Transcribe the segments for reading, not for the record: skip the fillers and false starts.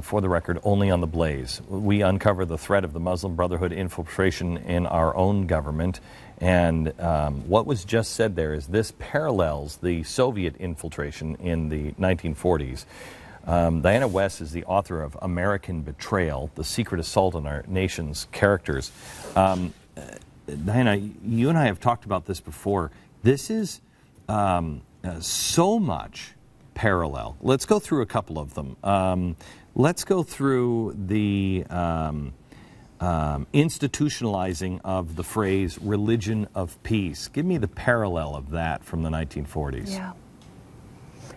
for the record, only on the Blaze. We uncover the threat of the Muslim Brotherhood infiltration in our own government. And what was just said there is this parallels the Soviet infiltration in the 1940s. Diana West is the author of American Betrayal, The Secret Assault on Our Nation's Characters. Diana, you and I have talked about this before. This is so much parallel. Let's go through a couple of them. Let's go through the institutionalizing of the phrase religion of peace. Give me the parallel of that from the 1940s. Yeah.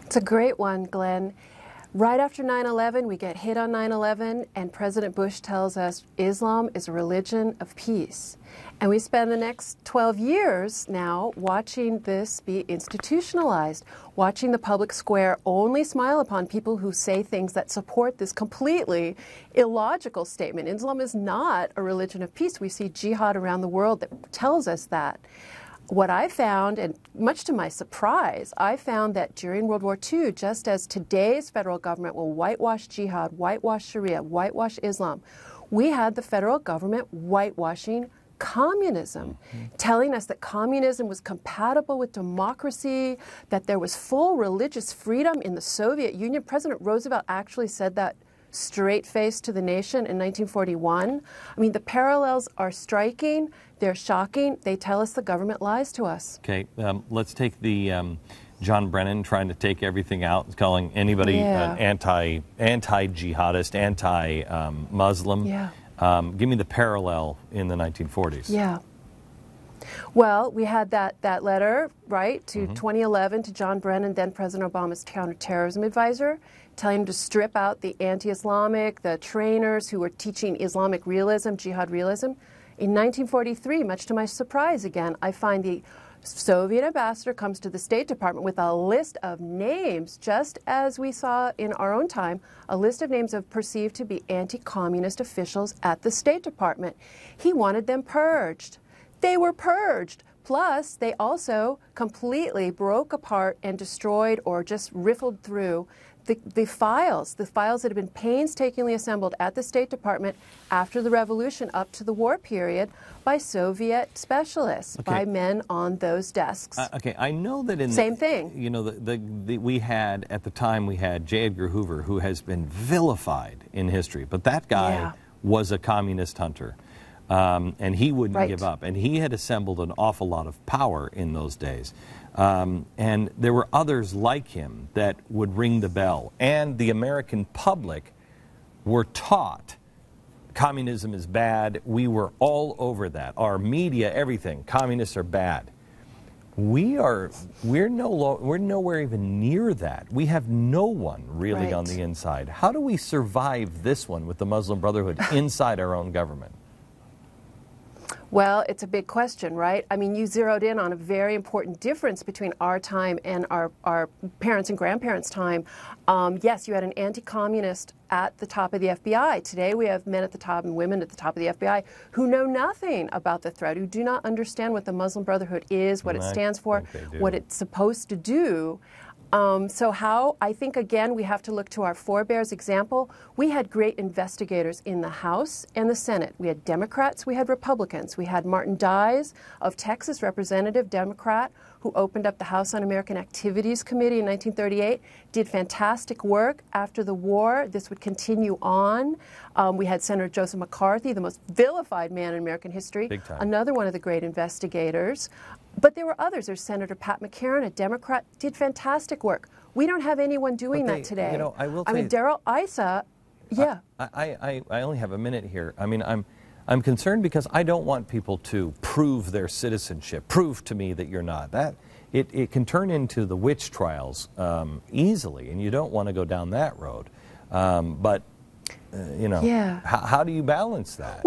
It's a great one, Glenn. Right after 9/11, we get hit on 9/11, and President Bush tells us Islam is a religion of peace. And we spend the next 12 years now watching this be institutionalized, watching the public square only smile upon people who say things that support this completely illogical statement. Islam is not a religion of peace. We see jihad around the world that tells us that. What I found, and much to my surprise, I found that during World War II, just as today's federal government will whitewash jihad, whitewash Sharia, whitewash Islam, we had the federal government whitewashing communism, telling us that communism was compatible with democracy, that there was full religious freedom in the Soviet Union. President Roosevelt actually said that straight-faced to the nation in 1941. I mean, the parallels are striking. They're shocking. They tell us the government lies to us. Okay, let's take the John Brennan trying to take everything out, calling anybody an anti-jihadist, anti-Muslim. Yeah. Give me the parallel in the 1940s. Yeah. Well, we had that letter, right, to 2011 to John Brennan, then President Obama's counterterrorism advisor, telling him to strip out the anti-Islamic, the trainers who were teaching Islamic realism, jihad realism. In 1943, much to my surprise again, I find the Soviet ambassador comes to the State Department with a list of names, just as we saw in our own time, a list of names of perceived to be anti-communist officials at the State Department. He wanted them purged. They were purged. Plus, they also completely broke apart and destroyed or just riffled through the files that had been painstakingly assembled at the State Department after the revolution up to the war period by Soviet specialists, by men on those desks. Okay, I know that in same thing. You know, we had at the time we had J. Edgar Hoover, who has been vilified in history, but that guy was a communist hunter. And he wouldn't give up. And he had assembled an awful lot of power in those days. And there were others like him that would ring the bell. And the American public were taught communism is bad. We were all over that. Our media, everything, communists are bad. We're nowhere even near that. We have no one really on the inside. How do we survive this one with the Muslim Brotherhood inside our own government? Well, it's a big question, right? I mean, you zeroed in on a very important difference between our time and our parents' and grandparents' time. Yes, you had an anti-communist at the top of the FBI. Today we have men at the top and women at the top of the FBI who know nothing about the threat, who do not understand what the Muslim Brotherhood is, what it stands for, what it's supposed to do. So how, I think, again, we have to look to our forebears' example. We had great investigators in the House and the Senate. We had Democrats, we had Republicans. We had Martin Dies of Texas, representative Democrat, who opened up the House Un-American Activities Committee in 1938, did fantastic work after the war. This would continue on. We had Senator Joseph McCarthy, the most vilified man in American history, another one of the great investigators. But there were others. There's Senator Pat McCarran, a Democrat, did fantastic work. We don't have anyone doing that today. You know, I mean, Darrell Issa, I only have a minute here. I mean, I'm concerned because I don't want people to prove their citizenship. Prove to me that you're not. It can turn into the witch trials easily, and you don't want to go down that road. You know, how do you balance that?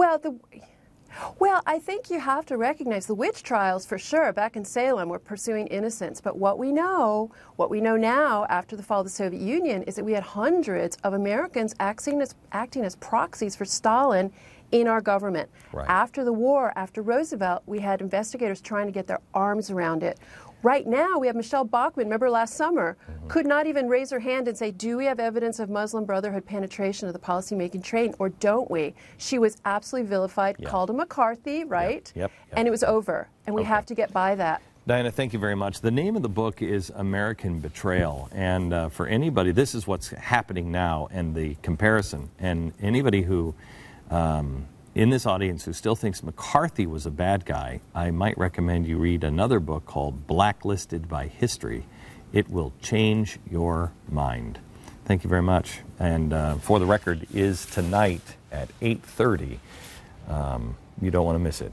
Well, I think you have to recognize the witch trials, for sure. Back in Salem, were pursuing innocence. But what we know now after the fall of the Soviet Union is that we had hundreds of Americans acting as proxies for Stalin in our government. After the war, after Roosevelt, we had investigators trying to get their arms around it. Right now, we have Michelle Bachmann, remember last summer, could not even raise her hand and say, do we have evidence of Muslim Brotherhood penetration of the policymaking train, or don't we? She was absolutely vilified, called a McCarthy, right? Yep. And it was over. And we have to get by that. Diana, thank you very much. The name of the book is American Betrayal. And for anybody, this is what's happening now and the comparison. And anybody who, in this audience, who still thinks McCarthy was a bad guy, I might recommend you read another book called Blacklisted by History. It will change your mind. Thank you very much. And For the Record is tonight at 8:30. You don't want to miss it.